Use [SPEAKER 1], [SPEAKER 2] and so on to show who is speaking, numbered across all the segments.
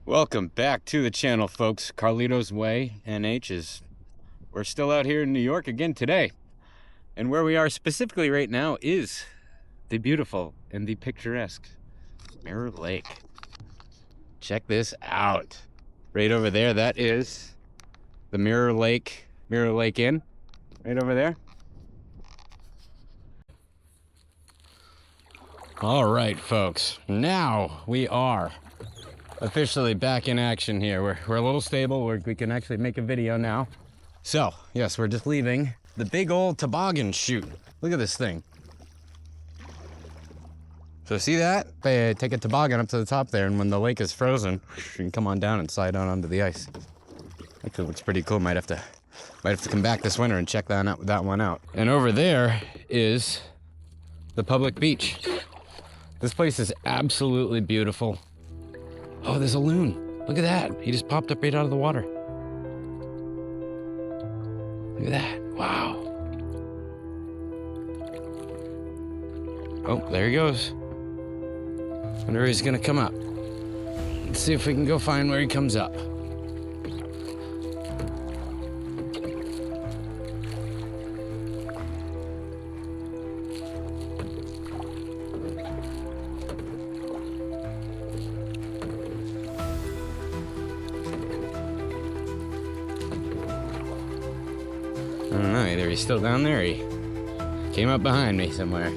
[SPEAKER 1] Welcome back to the channel, folks. Carlito's Way, NH we're still out here in New York again today. And where we are specifically right now is the beautiful and the picturesque Mirror Lake. Check this out. Right over there, that is the Mirror Lake Inn, right over there. All right, folks, now we are officially back in action here. We're a little stable. We can actually make a video now. So, yes, we're just leaving the big old toboggan chute. Look at this thing. So see that? They take a toboggan up to the top there, and when the lake is frozen, you can come on down and slide on onto the ice. Actually, looks pretty cool. Might have to come back this winter and check that one out. And over there is the public beach. This place is absolutely beautiful. Oh, there's a loon. Look at that. He just popped up right out of the water. Look at that. Wow. Oh, there he goes. Wonder where he's gonna come up. Let's see if we can go find where he comes up. I don't know, either he's still down there or he came up behind me somewhere.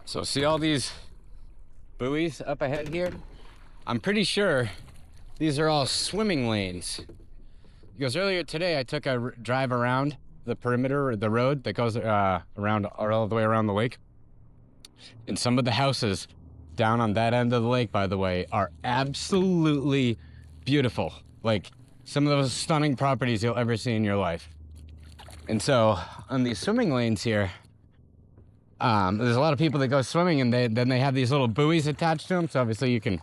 [SPEAKER 1] So see all these buoys up ahead here? I'm pretty sure these are all swimming lanes. Because earlier today I took a drive around the perimeter, the road that goes around all the way around the lake. And some of the houses down on that end of the lake, by the way, are absolutely beautiful. Like some of those stunning properties you'll ever see in your life. And so on these swimming lanes here, there's a lot of people that go swimming, and then they have these little buoys attached to them. So obviously you can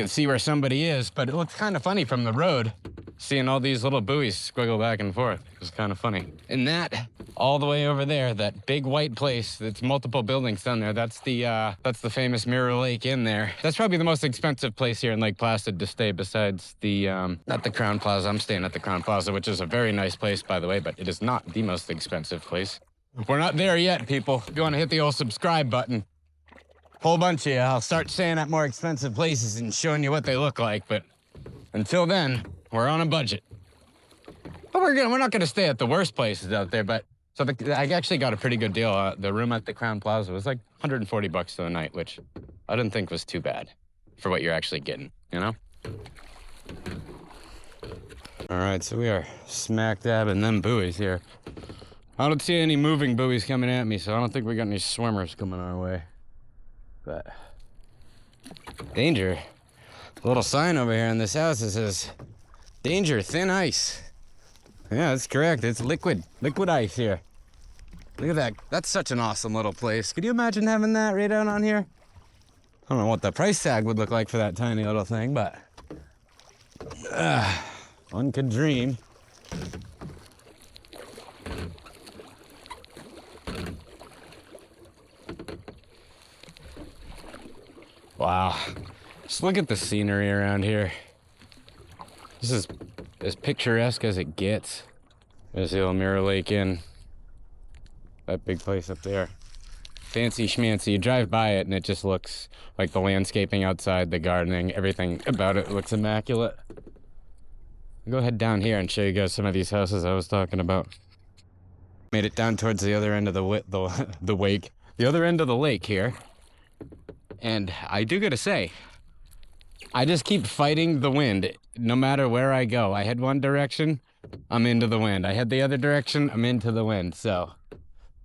[SPEAKER 1] see where somebody is, but it looks kind of funny from the road, seeing all these little buoys squiggle back and forth. It's kind of funny. And that all the way over there, that big white place, that's multiple buildings down there. That's the famous Mirror Lake Inn there. That's probably the most expensive place here in Lake Placid to stay, besides the not the Crown Plaza. I'm staying at the Crown Plaza, which is a very nice place, by the way, but it is not the most expensive place. We're not there yet, people. If you want to hit the old subscribe button, whole bunch of you, I'll start staying at more expensive places and showing you what they look like. But until then, we're on a budget. But we're not gonna stay at the worst places out there. But so I actually got a pretty good deal. The room at the Crown Plaza was like 140 bucks to the night, which I didn't think was too bad for what you're actually getting, you know? All right, so we are smack dab in them buoys here. I don't see any moving buoys coming at me, so I don't think we got any swimmers coming our way. But danger. A little sign over here in this house that says, danger, thin ice. Yeah, that's correct. It's liquid ice here. Look at that. That's such an awesome little place. Could you imagine having that right out on here? I don't know what the price tag would look like for that tiny little thing, but one could dream. Wow, just look at the scenery around here. This is as picturesque as it gets. There's the old Mirror Lake Inn. That big place up there. fancy schmancy. You drive by it and it just looks like the landscaping outside, the gardening, everything about it looks immaculate. I'll go ahead down here and show you guys some of these houses I was talking about. Made it down towards the other end of the wake, the other end of the lake here. And I do gotta say, I just keep fighting the wind no matter where I go. I head one direction, I'm into the wind. I head the other direction, I'm into the wind. So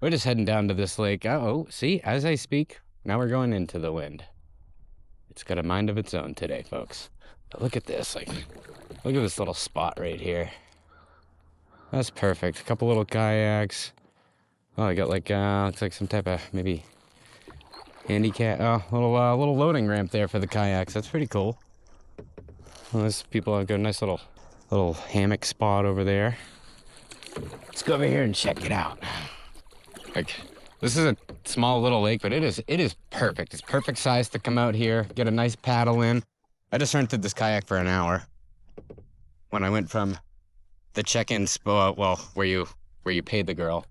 [SPEAKER 1] we're just heading down to this lake. Oh, see, as I speak, now we're going into the wind. It's got a mind of its own today, folks. But look at this, like, look at this little spot right here. That's perfect. A couple little kayaks. Oh, I got like, looks like some type of maybe handicap. Oh, little loading ramp there for the kayaks. That's pretty cool. Well, there's people have got a nice little hammock spot over there. Let's go over here and check it out. Like, this is a small little lake, but it is perfect. It's perfect size to come out here, get a nice paddle in. I just rented this kayak for an hour when I went from the check-in spot, well, where you paid the girl.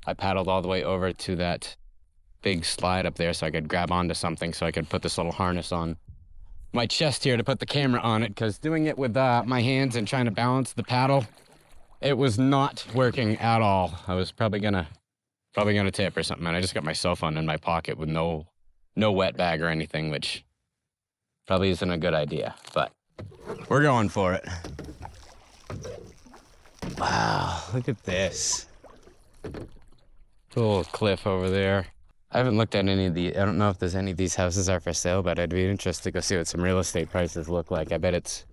[SPEAKER 1] I paddled all the way over to that big slide up there so I could grab onto something so I could put this little harness on my chest here to put the camera on it, because doing it with my hands and trying to balance the paddle, it was not working at all. I was probably gonna tip or something, and I just got my cell phone in my pocket with no wet bag or anything, which probably isn't a good idea, but we're going for it. Wow, look at this. Little cliff over there. I haven't looked at any of the, I don't know if there's any of these houses are for sale, but I'd be interested to go see what some real estate prices look like. I bet it's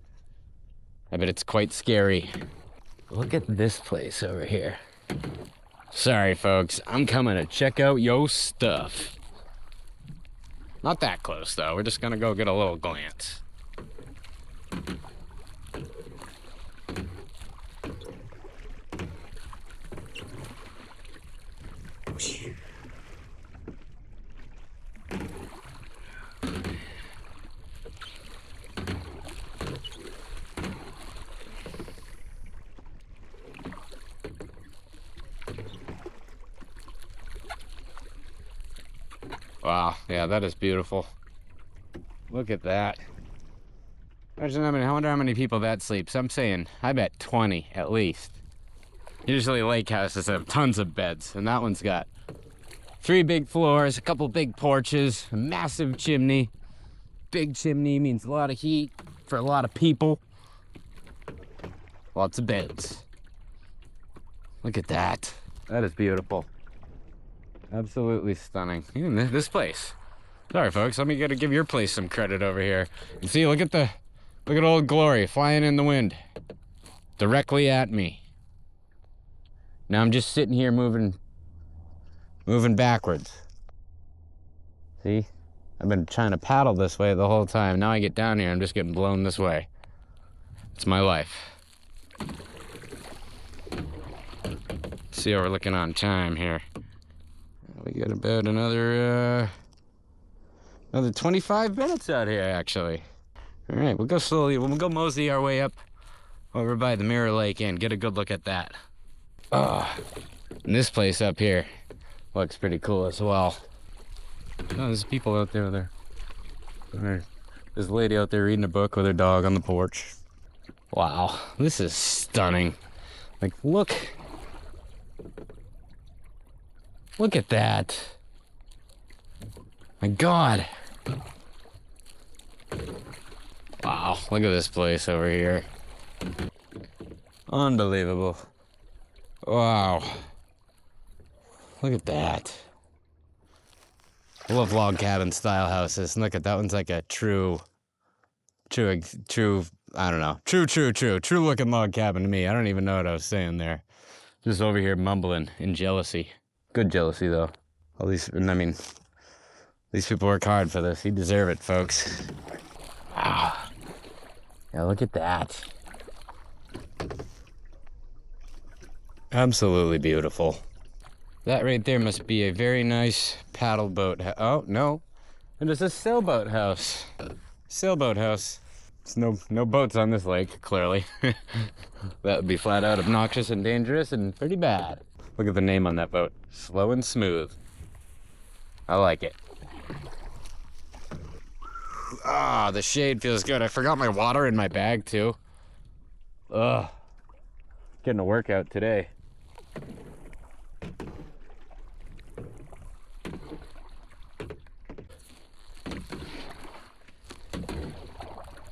[SPEAKER 1] quite scary. Look at this place over here. Sorry, folks, I'm coming to check out yo stuff. Not that close, though. We're just gonna go get a little glance. Wow, yeah, that is beautiful. Look at that. Imagine I wonder how many people that sleeps. I'm saying, I bet 20 at least. Usually lake houses have tons of beds, and that one's got 3 big floors, a couple big porches, a massive chimney. Big chimney means a lot of heat for a lot of people. Lots of beds. Look at that. That is beautiful. Absolutely stunning. Even this place. Sorry, folks. Let me give your place some credit over here. You see, look at Old Glory flying in the wind, directly at me. Now I'm just sitting here moving backwards. See, I've been trying to paddle this way the whole time. Now I get down here, I'm just getting blown this way. It's my life. See how we're looking on time here. We got about another 25 minutes out here, actually. All right, we'll go slowly. We'll go mosey our way up over by the Mirror Lake and get a good look at that. And this place up here looks pretty cool as well. Oh, there's people out there. There's a lady out there reading a book with her dog on the porch. Wow, this is stunning. Like, look at that. My God. Wow, look at this place over here. Unbelievable. Wow. Look at that. I love log cabin style houses. And look at that one's like a true, I don't know. True looking log cabin to me. I don't even know what I was saying there. Just over here mumbling in jealousy. Good jealousy, though. At least, I mean, these people work hard for this. You deserve it, folks. Wow. Yeah, look at that. Absolutely beautiful. That right there must be a very nice paddle boat. Oh, no. It is a sailboat house. Sailboat house. There's no boats on this lake, clearly. That would be flat out obnoxious and dangerous and pretty bad. Look at the name on that boat. Slow and Smooth. I like it. Ah, the shade feels good. I forgot my water in my bag too. Ugh. Getting a workout today.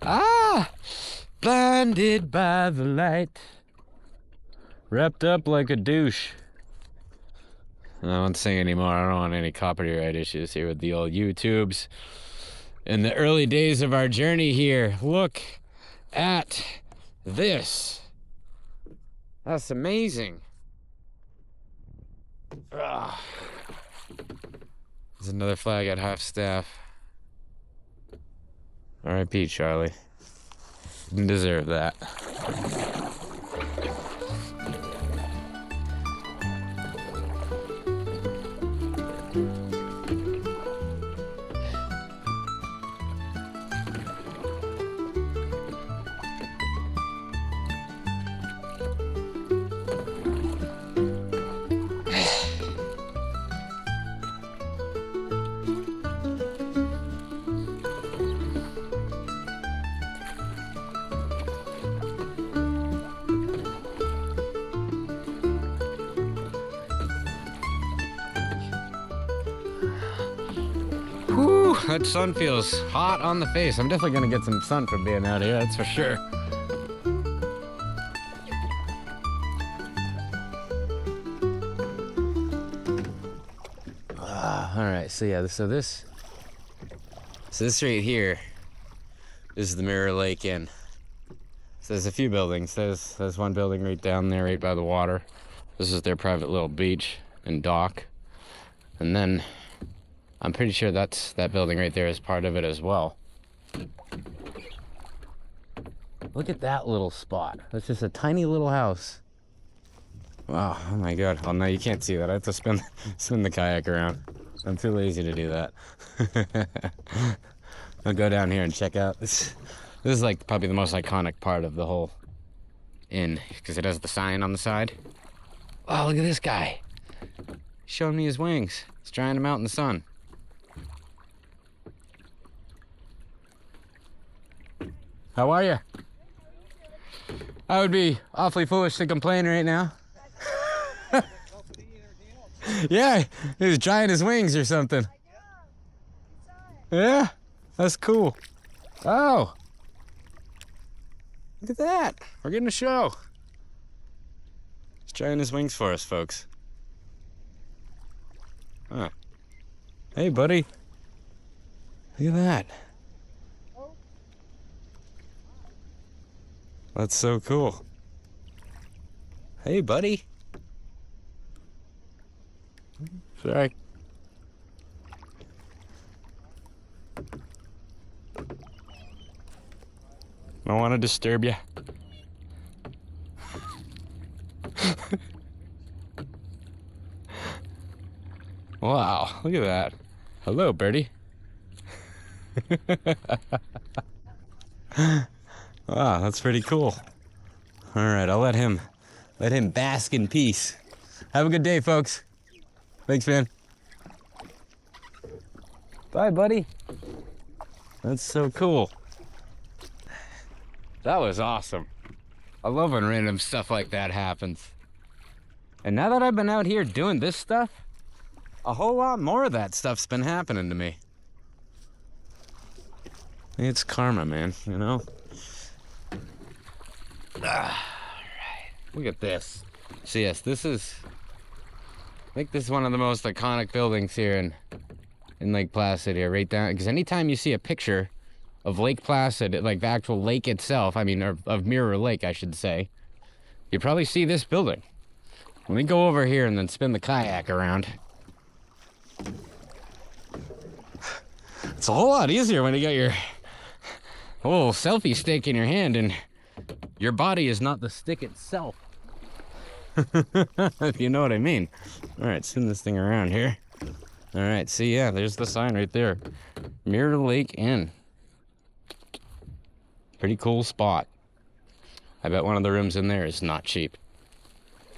[SPEAKER 1] Ah! Blinded by the light. Wrapped up like a douche. I won't sing anymore. I don't want any copyright issues here with the old YouTubes. In the early days of our journey here, look at this. That's amazing. Ugh. There's another flag at half staff. R.I.P. Charlie. Didn't deserve that. Whew, that sun feels hot on the face. I'm definitely gonna get some sun from being out here, that's for sure. All right, so yeah, so this right here is the Mirror Lake Inn. So there's a few buildings. There's one building right down there, right by the water. This is their private little beach and dock. And then I'm pretty sure that building right there is part of it as well. Look at that little spot. That's just a tiny little house. Wow, oh my god. Well, no, you can't see that. I have to spin the kayak around. I'm too lazy to do that. I'll go down here and check out this. This is like probably the most iconic part of the whole inn because it has the sign on the side. Wow, look at this guy. He's showing me his wings. He's drying them out in the sun. How are you? I would be awfully foolish to complain right now. Yeah, he was drying his wings or something. Yeah, that's cool. Oh, look at that. We're getting a show. He's drying his wings for us, folks. Huh. Hey, buddy. Look at that. That's so cool. Hey, buddy. Sorry. Don't want to disturb you. Wow, look at that. Hello, birdie. Wow, that's pretty cool. All right, I'll let him bask in peace. Have a good day, folks. Thanks, man. Bye, buddy. That's so cool. That was awesome. I love when random stuff like that happens. And now that I've been out here doing this stuff, a whole lot more of that stuff's been happening to me. It's karma, man, you know? Alright, look at this. So yes, I think this is one of the most iconic buildings here in Lake Placid here, right down, because anytime you see a picture of Lake Placid, like the actual lake itself, I mean, of Mirror Lake, I should say, you probably see this building. Let me go over here and then spin the kayak around. It's a whole lot easier when you got your little selfie stick in your hand and your body is not the stick itself. If you know what I mean. All right, spin this thing around here. All right, see, yeah, there's the sign right there. Mirror Lake Inn. Pretty cool spot. I bet one of the rooms in there is not cheap.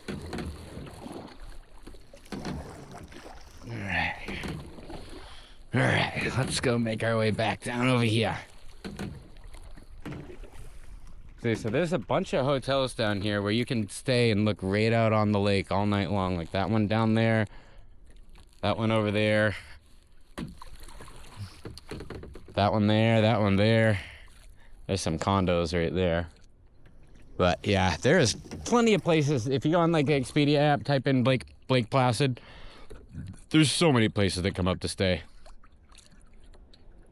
[SPEAKER 1] All right. right, let's go make our way back down over here. See, so there's a bunch of hotels down here where you can stay and look right out on the lake all night long. Like that one down there, that one over there, that one there, that one there. There's some condos right there. But yeah, there's plenty of places. If you go on like the Expedia app, type in Lake Placid, there's so many places that come up to stay.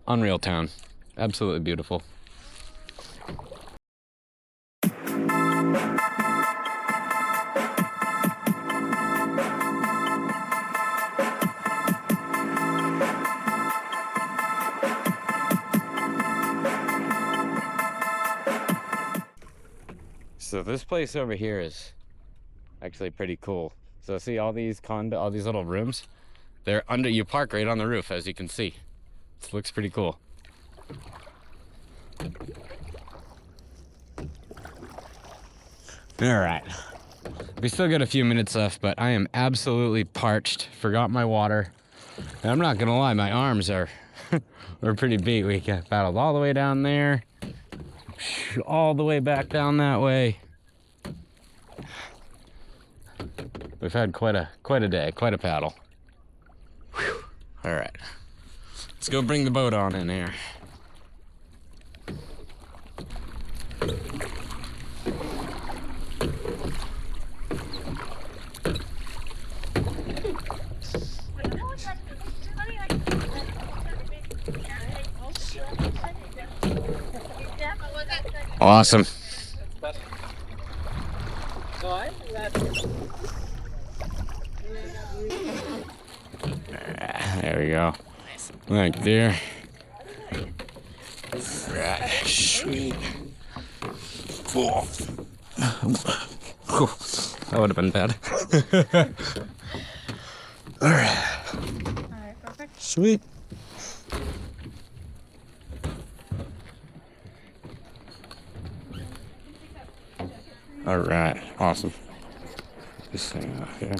[SPEAKER 1] Unreal town. Absolutely beautiful. So this place over here is actually pretty cool. So see all these little rooms? They're under, you park right on the roof, as you can see. It looks pretty cool. All right. We still got a few minutes left, but I am absolutely parched. Forgot my water. And I'm not gonna lie, my arms are pretty beat. We got paddled all the way down there, all the way back down that way. We've had quite a day, quite a paddle. Whew. All right, let's go bring the boat on in here. Awesome. There we go. Right there. Right. Sweet. Cool. That would have been bad. All right. Perfect. Sweet. All right. Awesome. This thing out here.